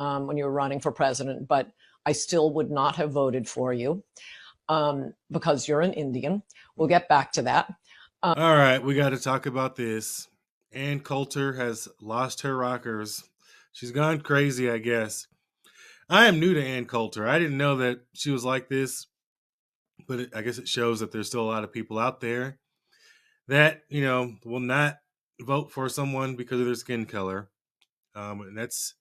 when you were running for president, but I still would not have voted for you because you're an Indian. We'll get back to that. All right, we got to talk about this. Ann Coulter has lost her rockers. She's gone crazy, I guess. I am new to Ann Coulter. I didn't know that she was like this, but I guess it shows that there's still a lot of people out there that, will not vote for someone because of their skin color. And that's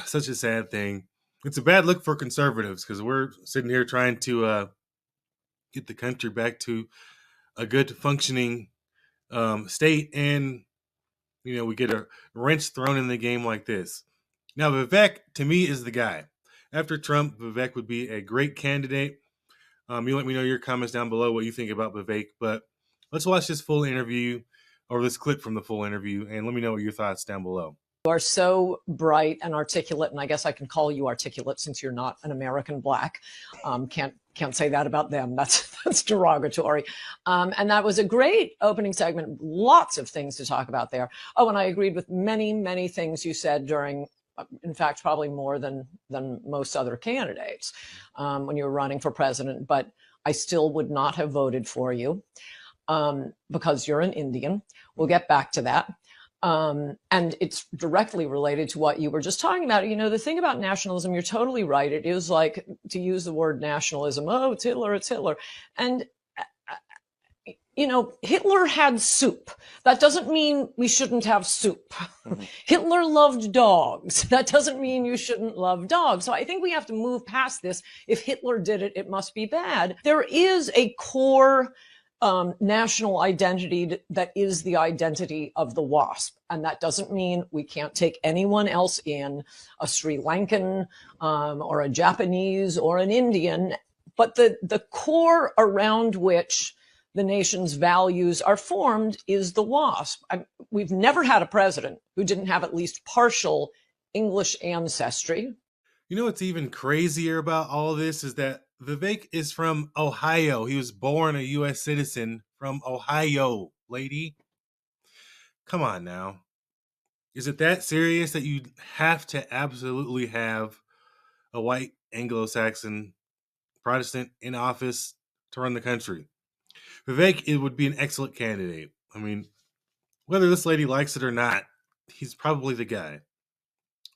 such a sad thing. It's a bad look for conservatives because we're sitting here trying to get the country back to a good functioning state, and we get a wrench thrown in the game like this. Now, Vivek to me is the guy. After Trump, Vivek would be a great candidate. You let me know your comments down below what you think about Vivek, but let's watch this full interview or this clip from the full interview, and let me know what your thoughts down below. You are so bright and articulate, and I guess I can call you articulate since you're not an American black. Can't say that about them. That's derogatory. And that was a great opening segment. Lots of things to talk about there. Oh, and I agreed with many, many things you said during, in fact, probably more than most other candidates when you were running for president. But I still would not have voted for you because you're an Indian. We'll get back to that. And it's directly related to what you were just talking about. The thing about nationalism, you're totally right. It is like, to use the word nationalism, oh, it's Hitler, it's Hitler. And, Hitler had soup. That doesn't mean we shouldn't have soup. Hitler loved dogs. That doesn't mean you shouldn't love dogs. So I think we have to move past this. If Hitler did it, it must be bad. There is a core national identity that is the identity of the WASP. And that doesn't mean we can't take anyone else in, a Sri Lankan or a Japanese or an Indian. But the core around which the nation's values are formed is the WASP. We've never had a president who didn't have at least partial English ancestry. What's even crazier about all of this is that Vivek is from Ohio. He was born a U.S. citizen from Ohio, lady. Come on now. Is it that serious that you have to absolutely have a white Anglo-Saxon Protestant in office to run the country? Vivek, it would be an excellent candidate. I mean, whether this lady likes it or not, he's probably the guy.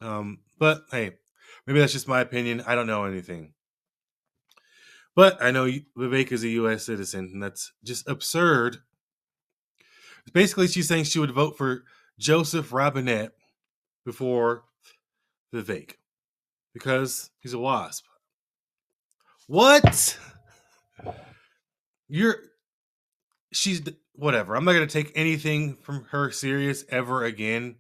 But hey, maybe that's just my opinion. I don't know anything. But I know Vivek is a U.S. citizen, and that's just absurd. Basically, she's saying she would vote for Joseph Robinette before Vivek because he's a WASP. What? She's whatever. I'm not going to take anything from her serious ever again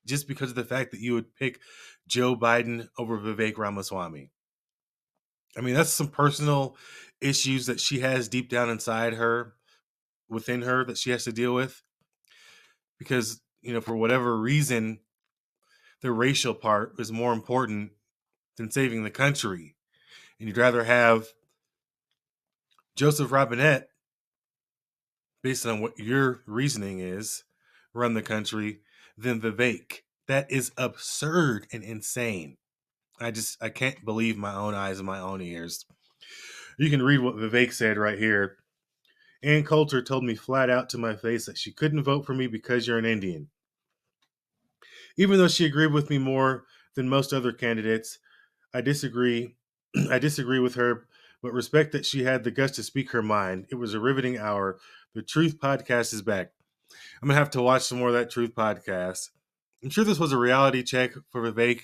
just because of the fact that you would pick Joe Biden over Vivek Ramaswamy. I mean, that's some personal issues that she has deep down inside her, within her, that she has to deal with. Because, for whatever reason, the racial part is more important than saving the country. And you'd rather have Joseph Robinette, based on what your reasoning is, run the country than Vivek. That is absurd and insane. I can't believe my own eyes and my own ears. You can read what Vivek said right here. Ann Coulter told me flat out to my face that she couldn't vote for me because you're an Indian. Even though she agreed with me more than most other candidates, I disagree. I disagree with her, but respect that she had the guts to speak her mind. It was a riveting hour. The Truth Podcast is back. I'm going to have to watch some more of that Truth Podcast. I'm sure this was a reality check for Vivek.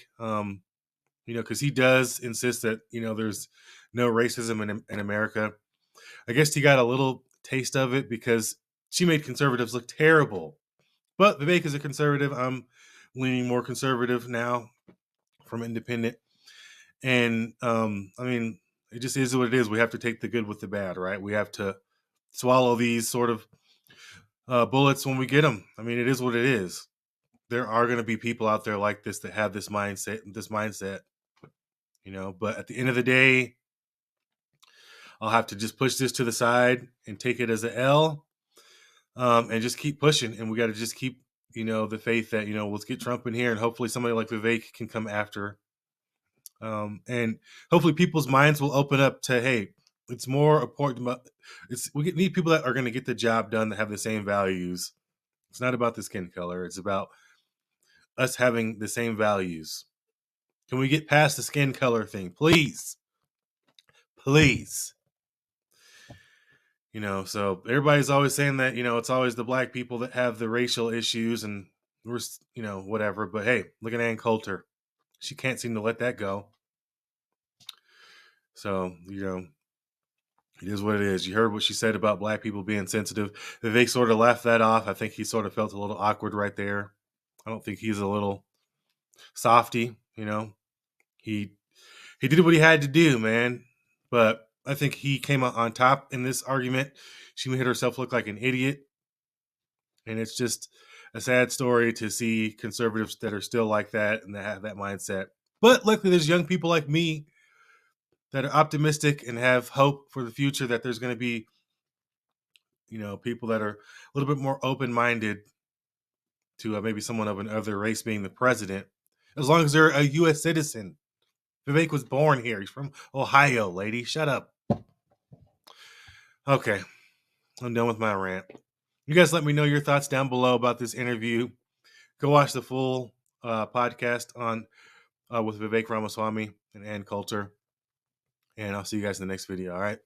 Because he does insist that, there's no racism in America. I guess he got a little taste of it because she made conservatives look terrible. But Vivek is a conservative. I'm leaning more conservative now from independent. And, it just is what it is. We have to take the good with the bad, right? We have to swallow these sort of bullets when we get them. I mean, it is what it is. There are going to be people out there like this that have this mindset. But at the end of the day, I'll have to just push this to the side and take it as an L, and just keep pushing. And we got to just keep the faith that, let's get Trump in here and hopefully somebody like Vivek can come after. And hopefully people's minds will open up to, hey, it's more important about we need people that are going to get the job done, that have the same values. It's not about the skin color. It's about us having the same values. Can we get past the skin color thing, please? Please. So everybody's always saying that, it's always the black people that have the racial issues and we're, whatever. But hey, look at Ann Coulter. She can't seem to let that go. So, it is what it is. You heard what she said about black people being sensitive. Vivek sort of laughed that off. I think he sort of felt a little awkward right there. I don't think he's a little softy, He did what he had to do, man. But I think he came out on top in this argument. She made herself look like an idiot. And it's just a sad story to see conservatives that are still like that and that have that mindset. But luckily, there's young people like me that are optimistic and have hope for the future, that there's going to be, people that are a little bit more open-minded to maybe someone of another race being the president, as long as they're a U.S. citizen. Vivek was born here. He's from Ohio, lady. Shut up. Okay, I'm done with my rant. You guys let me know your thoughts down below about this interview. Go watch the full podcast on with Vivek Ramaswamy and Ann Coulter. And I'll see you guys in the next video. All right.